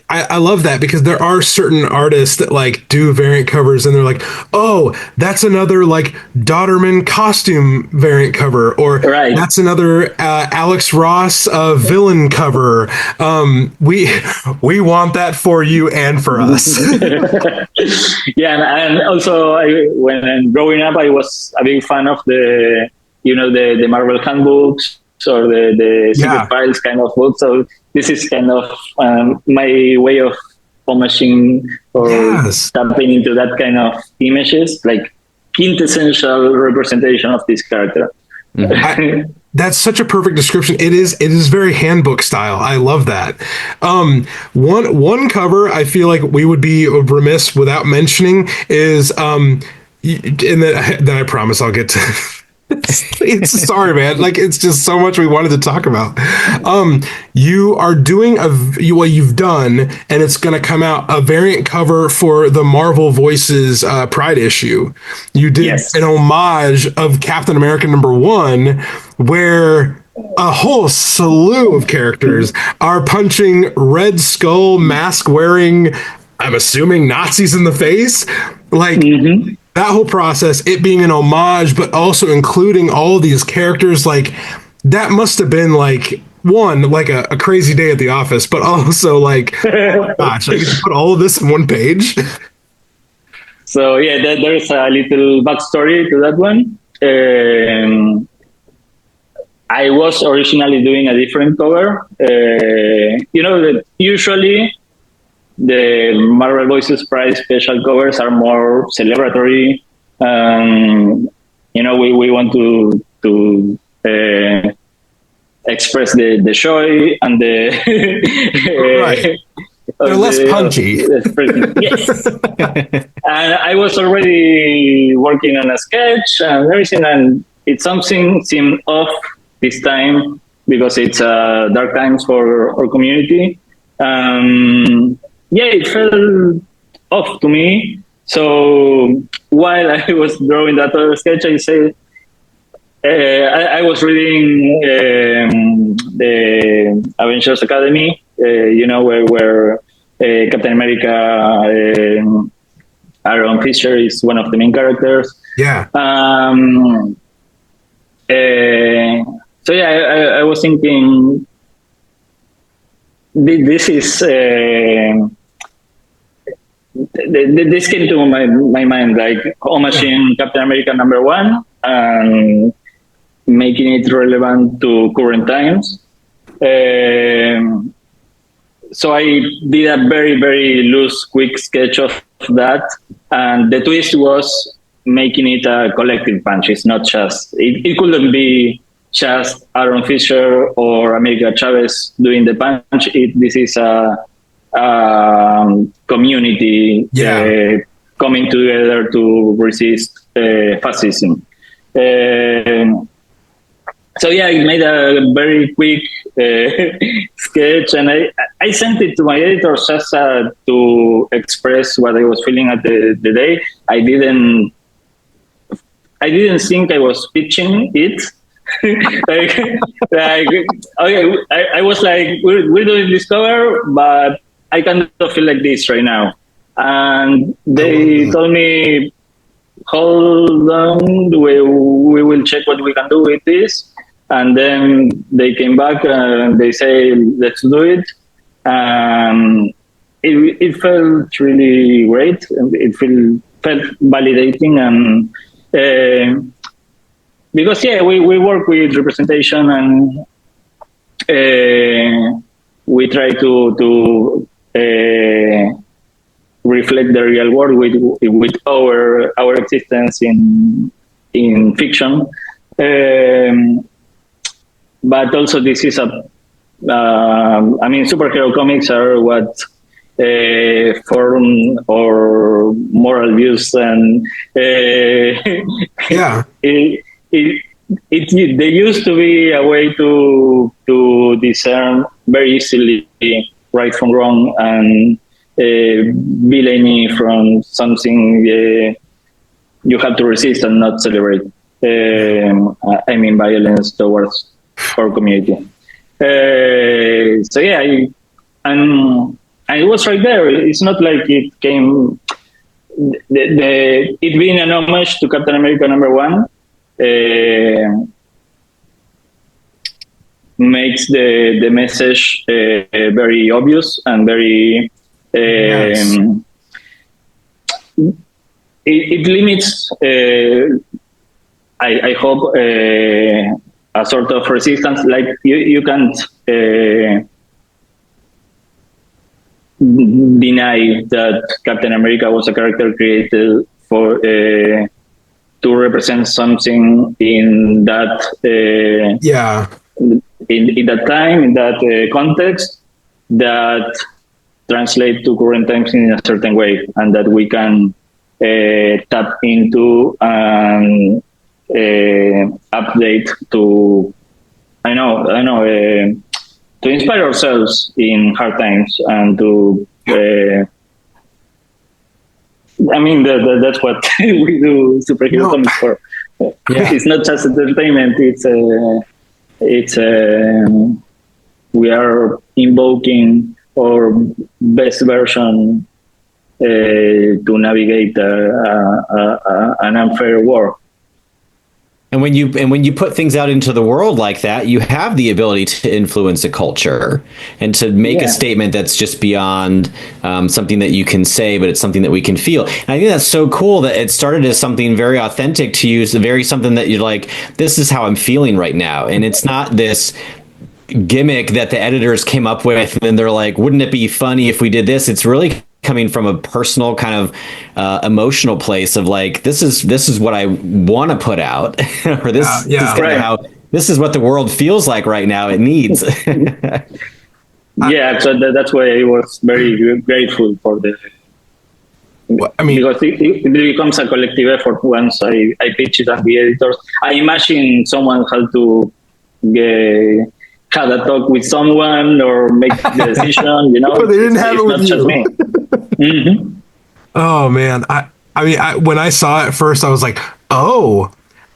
I love that because there are certain artists that like do variant covers and they're like, oh, that's another like Dodderman costume variant cover, or right. that's another Alex Ross villain cover. We want that for you and for us. Yeah, and also when growing up, I was a big fan of the Marvel handbooks or the Yeah. Secret Files kind of books. So this is kind of my way of homaging or Yes. tapping into that kind of images, like quintessential representation of this character. I, that's such a perfect description. It is very handbook style. I love that. One cover I feel like we would be remiss without mentioning is and then I promise I'll get to it's sorry man, like it's just so much we wanted to talk about. You are doing what you've done, and it's going to come out a variant cover for the Marvel Voices Pride issue. You did Yes. an homage of Captain America #1, where a whole slew of characters are punching Red Skull mask wearing, I'm assuming, Nazis in the face. Like that whole process, it being an homage, but also including all of these characters, like that must have been like one, like a crazy day at the office, but also like, oh gosh, I get to put all of this in one page. So yeah, there's a little backstory to that one. I was originally doing a different cover. That usually the Marvel Voices Prize special covers are more celebratory. We want to express the joy and the Right. They're less punchy. Yes. And I was already working on a sketch and everything, and something seemed off this time because it's dark times for our community. It felt off to me. So while I was drawing that other sketch, I said, I was reading the Avengers Academy, where Captain America, Aaron Fisher is one of the main characters. Yeah. I was thinking, this is this came to my mind, like homaging Captain America #1 and making it relevant to current times. So I did a very, very loose, quick sketch of that. And the twist was making it a collective punch. It's not just, it couldn't be just Aaron Fisher or America Chavez doing the punch. This is a community coming together to resist fascism. So yeah, I made a very quick sketch, and I sent it to my editor just to express what I was feeling at the day. I didn't think I was pitching it. Okay, I was like, we're doing this cover, but I kind of feel like this right now. And they told me, hold on, we will check what we can do with this. And then they came back and they say, let's do it. It felt really great. It felt validating. And because, we work with representation, and we try to reflect the real world with our existence in fiction. But also, this is superhero comics are what form or moral views, and they used to be a way to discern very easily right from wrong, and villainy from something you have to resist and not celebrate. Violence towards our community. And it was right there. It's not like it came. It being an homage to Captain America #1 makes the message very obvious and very. It limits. I hope. A sort of resistance, like you can't deny that Captain America was a character created for to represent something in that in that time, in that context, that translate to current times in a certain way, and that we can tap into and update to to inspire ourselves in hard times, and to that's what we do superhero comics for. It's not just entertainment, it's we are invoking our best version to navigate an unfair war. And when you put things out into the world like that, you have the ability to influence a culture and to make a statement that's just beyond something that you can say, but it's something that we can feel. And I think that's so cool that it started as something very authentic to you, something that you're like, this is how I'm feeling right now. And it's not this gimmick that the editors came up with and they're like, wouldn't it be funny if we did this? It's really coming from a personal kind of emotional place of like, this is what I want to put out, or this is kind of how this is what the world feels like right now. It needs. So that's why I was very grateful for the. Because it becomes a collective effort once I pitch it at the editors. I imagine someone had to had a talk with someone or make the decision, But they didn't have it with you. Just me. Mm-hmm. Oh man, I when I saw it first, I was like, oh,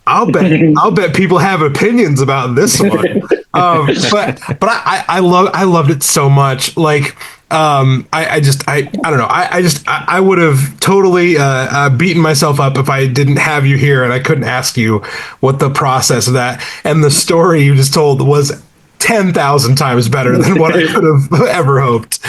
I'll bet people have opinions about this one. But I loved it so much. Like, I don't know. I would have totally beaten myself up if I didn't have you here and I couldn't ask you what the process of that, and the story you just told was 10,000 times better than what I could have ever hoped.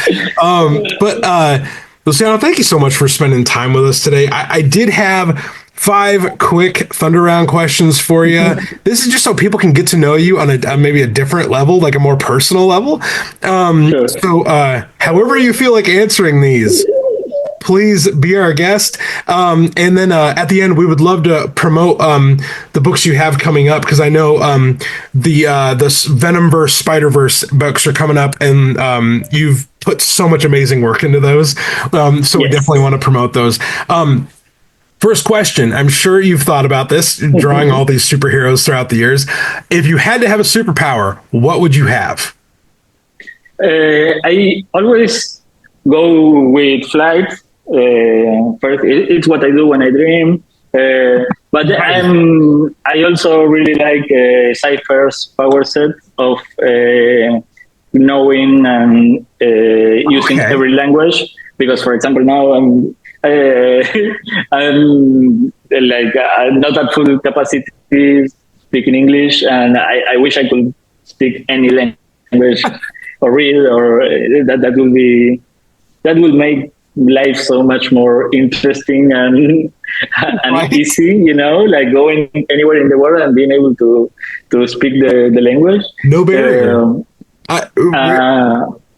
But Luciano, thank you so much for spending time with us today. I did have 5 quick Thunder Round questions for you. This is just so people can get to know you on maybe a different level, like a more personal level. Sure. So however you feel like answering these, please be our guest. And then at the end, we would love to promote the books you have coming up, because I know the Venomverse, Spiderverse books are coming up, and you've put so much amazing work into those. So we definitely want to promote those. First question. I'm sure you've thought about this, drawing all these superheroes throughout the years. If you had to have a superpower, what would you have? I always go with flight. First, it's what I do when I dream. But I also really like Cypher's power set of knowing and using every language. Because, for example, now I'm like not at full capacity speaking English, and I wish I could speak any language or read, or that will make life so much more interesting and easy, like going anywhere in the world and being able to speak the language. No barrier.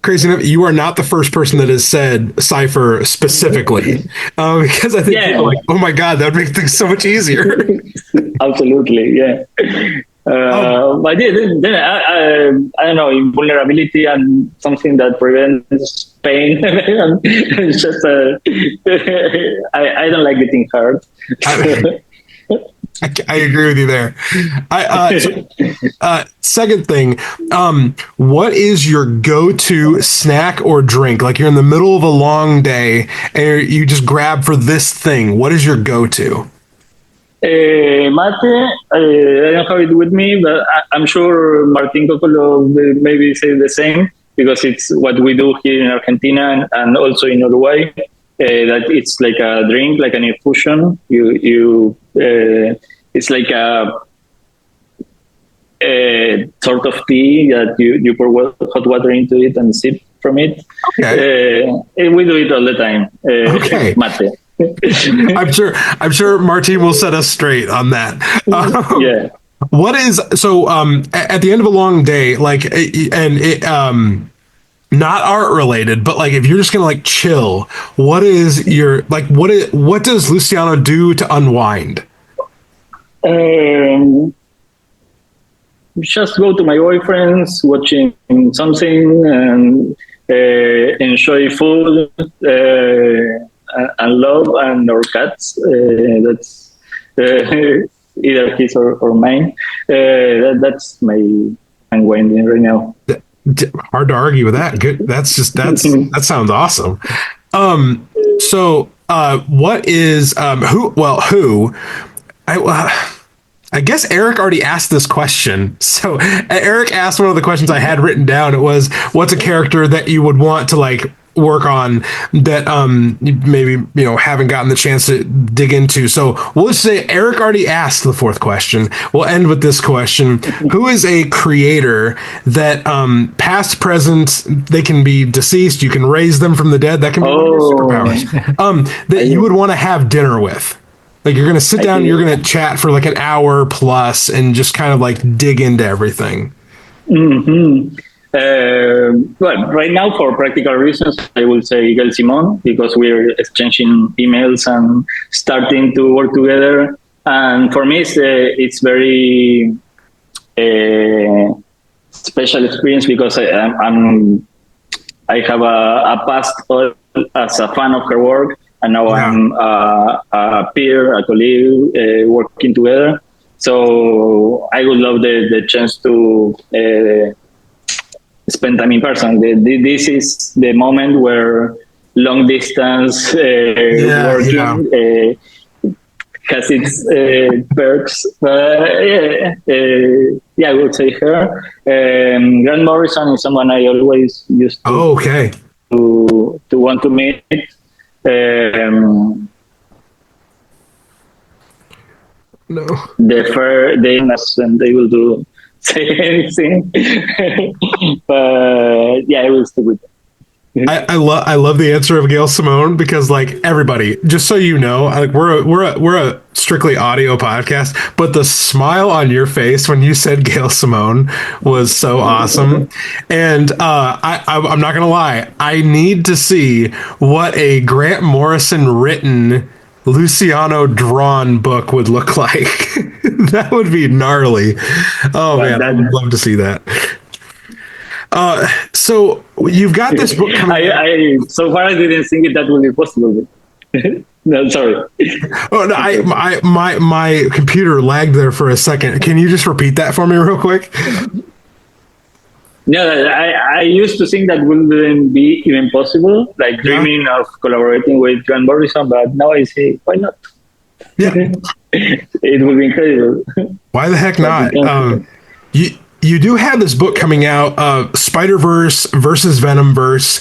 Crazy enough, you are not the first person that has said Cypher specifically, because I think people are like, oh my God, that would make things so much easier. Absolutely, yeah. But then I don't know, invulnerability and something that prevents pain. It's just I don't like getting hurt. I agree with you there. Second thing, what is your go-to snack or drink? Like you're in the middle of a long day and you just grab for this thing. What is your go-to? Mate, I don't have it with me, but I'm sure Martin Coccolo will maybe say the same, because it's what we do here in Argentina and also in Uruguay. That it's like a drink, like an infusion. It's like a sort of tea that you pour hot water into it and sip from it. Okay. We do it all the time. Okay. Mate. I'm sure Martin will set us straight on that. Yeah. What is at the end of a long day, like, and it not art related, but like if you're just gonna like chill, what is your like what does Luciano do to unwind? Just go to my boyfriend's, watching something and enjoy food and love and our cats. That's either his or mine. That's my unwinding right now. Hard to argue with that. Good. That sounds awesome. What is who? I guess Eric already asked this question. So Eric asked one of the questions I had written down. It was, what's a character that you would want to like work on that maybe haven't gotten the chance to dig into? So we'll just say Eric already asked the fourth question. We'll end with this question. Who is a creator that past, present, they can be deceased, you can raise them from the dead, that can be one of your superpowers, that you would want to have dinner with? Like you're going to sit down, you're going to chat for like an hour plus and just kind of like dig into everything. Mm-hmm. Well, right now, for practical reasons, I will say Gail Simon, because we're exchanging emails and starting to work together. And for me, it's very special experience, because I have a past as a fan of her work, and now I'm a peer, a colleague, working together. So I would love the chance to spend time in person. This is the moment where long distance working has its perks. I would say her. Grant Morrison is someone I always used to to want to meet. No. They will do say anything. But I will stick with it. I love the answer of Gail Simone, because like everybody, just so you know, like we're a strictly audio podcast, but the smile on your face when you said Gail Simone was so awesome. And I'm not gonna lie, I need to see what a Grant Morrison written Luciano drawn book would look like. That would be gnarly. Oh man, I would love to see that. So You've got this book coming out. I so far I didn't think that would be possible. No, sorry. Oh no, my computer lagged there for a second. Can you just repeat that for me real quick? No, I used to think that wouldn't be even possible, like dreaming of collaborating with Grant Morrison, but now I say, why not? Yeah. It would be incredible. Why the heck not? You do have this book coming out, Spiderverse versus Venomverse.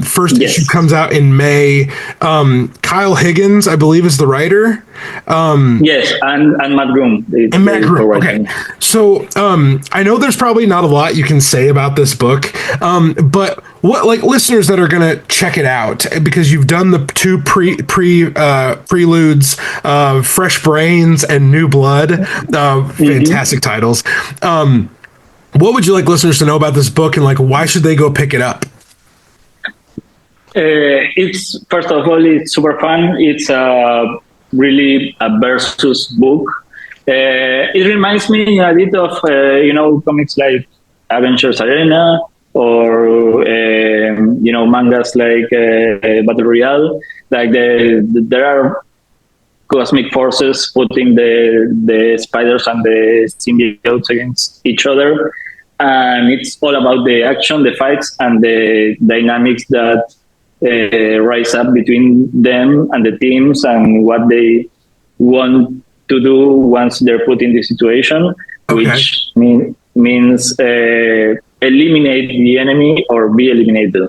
First issue comes out in May. Kyle Higgins, I believe, is the writer. Yes, and Matt Groom. And Matt Groom. Okay. So I know there's probably not a lot you can say about this book, but what, like, listeners that are going to check it out, because you've done the two preludes, Fresh Brains and New Blood, fantastic titles. What would you like listeners to know about this book, and like why should they go pick it up? It's, first of all, it's super fun. It's really a versus book. It reminds me a bit of comics like Avengers Arena, or mangas like Battle Royale. Like there are cosmic forces putting the spiders and the symbiotes against each other, and it's all about the action, the fights, and the dynamics that rise up between them and the teams, and what they want to do once they're put in this situation, which means eliminate the enemy or be eliminated.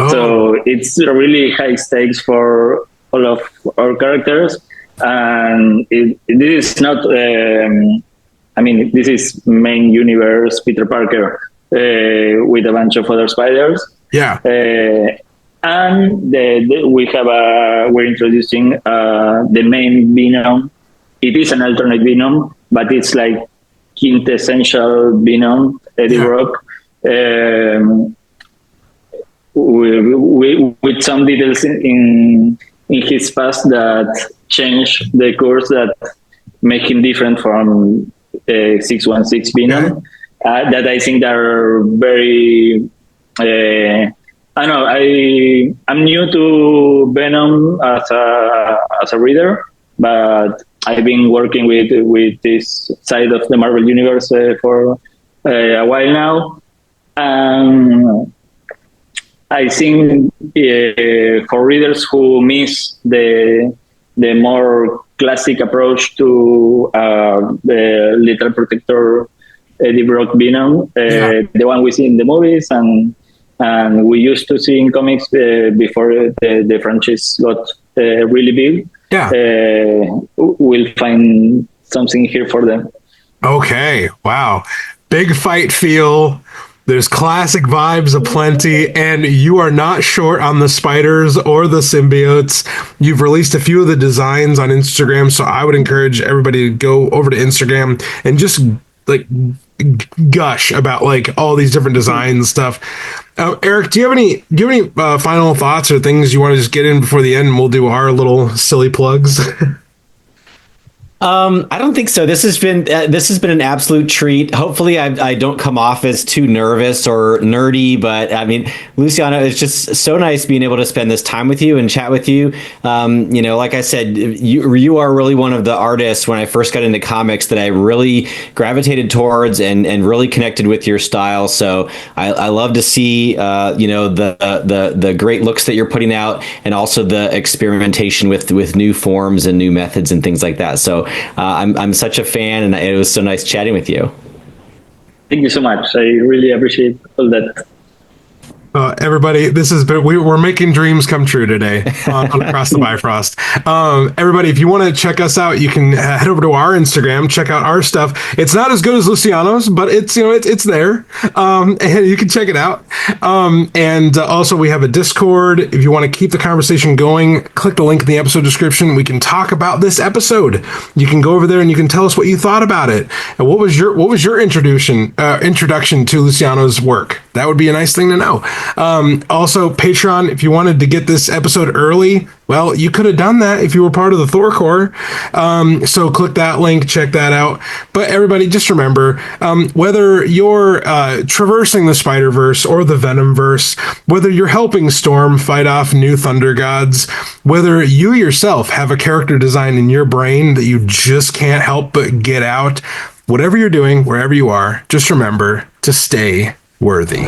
So it's really high stakes for all of our characters. And this is not, this is main universe Peter Parker with a bunch of other spiders. Yeah. And we're introducing the main Venom. It is an alternate Venom, but it's like quintessential Venom, Eddie Brock, with some details in his past that change the course, that make him different from 616 Venom. That I think are very. I know I'm new to Venom as a reader, but I've been working with this side of the Marvel Universe for a while now. I think for readers who miss the more classic approach to the Little Protector Eddie Brock Venom, the one we see in the movies and we used to see in comics before the franchise got really big, we'll find something here for them. Okay, wow. Big fight feel. There's classic vibes aplenty, and you are not short on the spiders or the symbiotes. You've released a few of the designs on Instagram, so I would encourage everybody to go over to Instagram and just like gush about like all these different designs and stuff. Eric, do you have any final thoughts or things you want to just get in before the end, and we'll do our little silly plugs? I don't think so. This has been an absolute treat. Hopefully I don't come off as too nervous or nerdy, but I mean, Luciano, it's just so nice being able to spend this time with you and chat with you. Like I said, you are really one of the artists when I first got into comics that I really gravitated towards and really connected with your style. So I love to see, the great looks that you're putting out, and also the experimentation with new forms and new methods and things like that. So I'm such a fan, and it was so nice chatting with you. Thank you so much. I really appreciate all that. Everybody, we're making dreams come true today on Across the Bifrost. Everybody, if you want to check us out, you can head over to our Instagram, check out our stuff. It's not as good as Luciano's, but it's there, and you can check it out. And also, we have a Discord. If you want to keep the conversation going, click the link in the episode description. We can talk about this episode. You can go over there and you can tell us what you thought about it. And what was your introduction to Luciano's work? That would be a nice thing to know. Also, Patreon, if you wanted to get this episode early, well, you could have done that if you were part of the Thor Corps. So click that link, check that out. But everybody, just remember, whether you're traversing the Spiderverse or the Venomverse, whether you're helping Storm fight off new Thunder Gods, whether you yourself have a character design in your brain that you just can't help but get out, whatever you're doing, wherever you are, just remember to stay worthy.